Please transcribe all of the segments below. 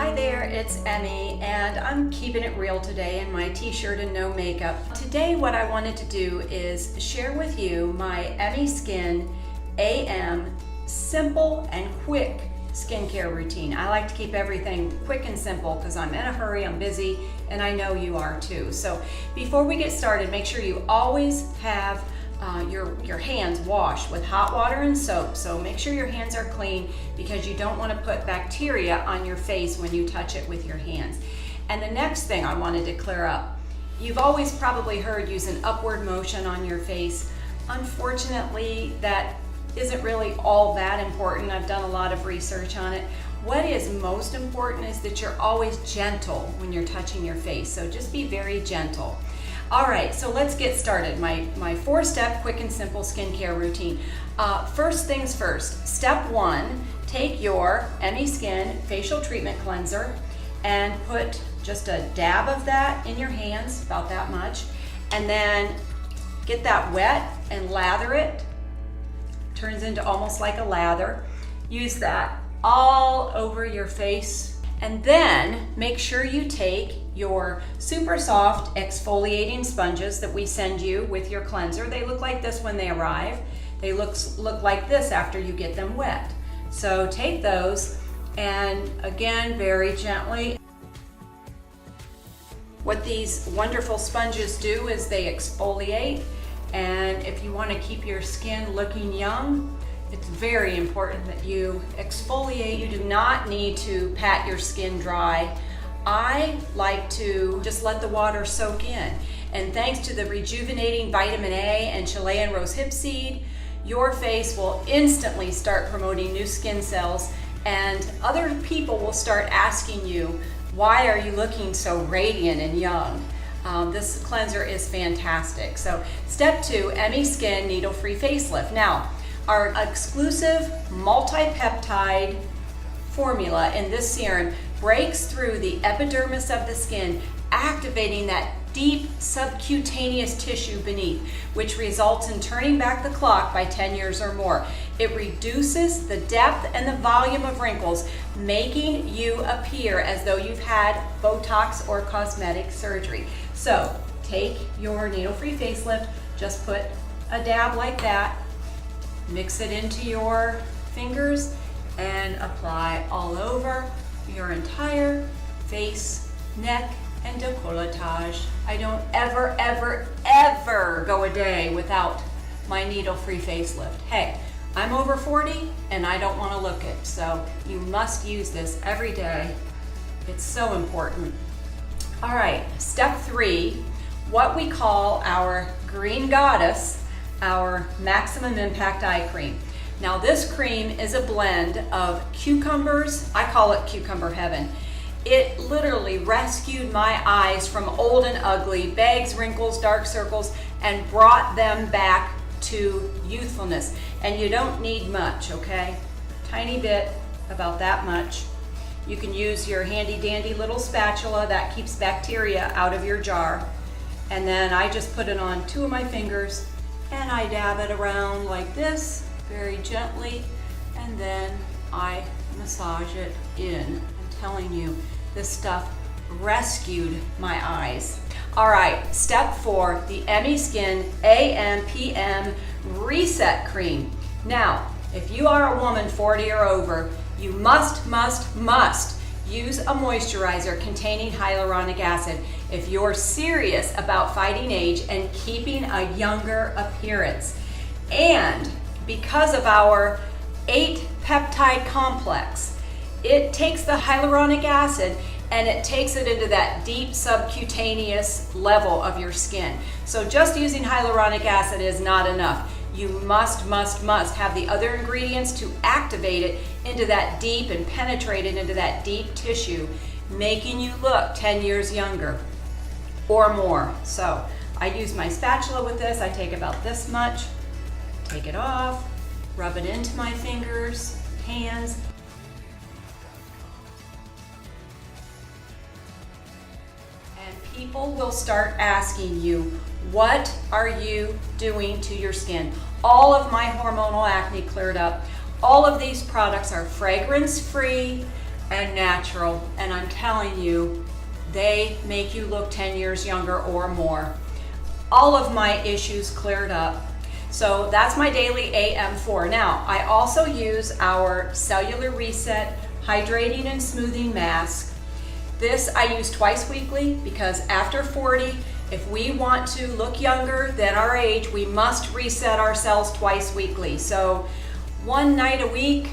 Hi there, it's Emmy, and I'm keeping it real today in my t-shirt and no makeup. Today what I wanted to do is share with you my emmiSKIN AM simple and quick skincare routine. I like to keep everything quick and simple because I'm in a hurry, I'm busy, and I know you are too. So before we get started, make sure you always have your hands washed with hot water and soap. So make sure your hands are clean because you don't want to put bacteria on your face when you touch it with your hands. And the next thing I wanted to clear up, you've always probably heard use an upward motion on your face. Unfortunately, that isn't really all that important. I've done a lot of research on it. What is most important is that you're always gentle when you're touching your face. So just be very gentle. All right, so let's get started. My 4-step quick and simple skincare routine. First things first, step 1, take your emmiSKIN facial treatment cleanser and put just a dab of that in your hands, about that much, and then get that wet and lather it. Turns into almost like a lather. Use that all over your face, and then make sure you take your super soft exfoliating sponges that we send you with your cleanser. They look like this when they arrive. They look like this after you get them wet. So take those, and again, very gently. What these wonderful sponges do is they exfoliate, and if you want to keep your skin looking young, it's very important that you exfoliate. You do not need to pat your skin dry. I like to just let the water soak in. And thanks to the rejuvenating vitamin A and Chilean rosehip seed, your face will instantly start promoting new skin cells, and other people will start asking you, why are you looking so radiant and young? This cleanser is fantastic. So step 2, emmiSKIN needle-free facelift. Now, our exclusive multi-peptide formula in this serum breaks through the epidermis of the skin, activating that deep subcutaneous tissue beneath, which results in turning back the clock by 10 years or more. It reduces the depth and the volume of wrinkles, making you appear as though you've had Botox or cosmetic surgery. So take your needle-free facelift, just put a dab like that, mix it into your fingers, and apply all over your entire face, neck, and décolletage. I don't ever, ever, ever go a day without my needle-free facelift. Hey, I'm over 40 and I don't want to look it, so you must use this every day. It's so important. All right, step 3, what we call our green goddess, our maximum impact eye cream. Now this cream is a blend of cucumbers. I call it cucumber heaven. It literally rescued my eyes from old and ugly, bags, wrinkles, dark circles, and brought them back to youthfulness. And you don't need much, okay? Tiny bit, about that much. You can use your handy dandy little spatula that keeps bacteria out of your jar. And then I just put it on 2 of my fingers and I dab it around like this, very gently, and then I massage it in. I'm telling you, this stuff rescued my eyes. All right, step 4, the emmiSKIN AM PM Reset Cream. Now, if you are a woman 40 or over, you must use a moisturizer containing hyaluronic acid if you're serious about fighting age and keeping a younger appearance. And because of our 8-peptide complex, it takes the hyaluronic acid and it takes it into that deep subcutaneous level of your skin. So just using hyaluronic acid is not enough. You must have the other ingredients to activate it into that deep and penetrate it into that deep tissue, making you look 10 years younger or more. So I use my spatula with this. I take about this much, take it off, rub it into my fingers, hands. And people will start asking you, what are you doing to your skin? All of my hormonal acne cleared up. All of these products are fragrance-free, and natural, and I'm telling you, they make you look 10 years younger or more. All of my issues cleared up. So that's my daily AM4. Now, I also use our Cellular Reset Hydrating and Smoothing Mask. This I use twice weekly because after 40, if we want to look younger than our age, we must reset ourselves twice weekly. So one night a week,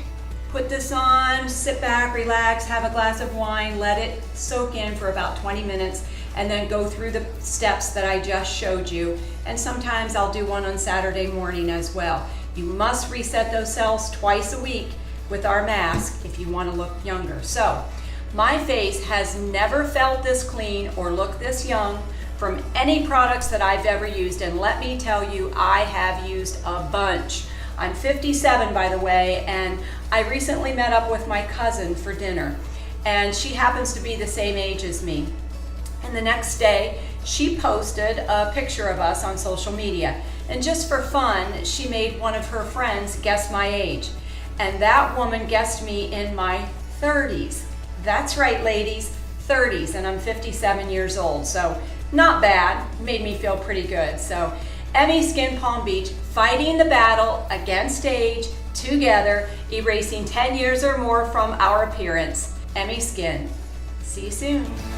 put this on, sit back, relax, have a glass of wine, let it soak in for about 20 minutes, and then go through the steps that I just showed you. And sometimes I'll do one on Saturday morning as well. You must reset those cells twice a week with our mask if you want to look younger. So my face has never felt this clean or looked this young from any products that I've ever used. And let me tell you, I have used a bunch. I'm 57, by the way, and I recently met up with my cousin for dinner, and she happens to be the same age as me. And the next day, she posted a picture of us on social media. And just for fun, she made one of her friends guess my age. And that woman guessed me in my 30s. That's right, ladies, 30s, and I'm 57 years old. So not bad, made me feel pretty good. So emmiSKIN Palm Beach, fighting the battle against age together, erasing 10 years or more from our appearance. emmiSKIN. See you soon.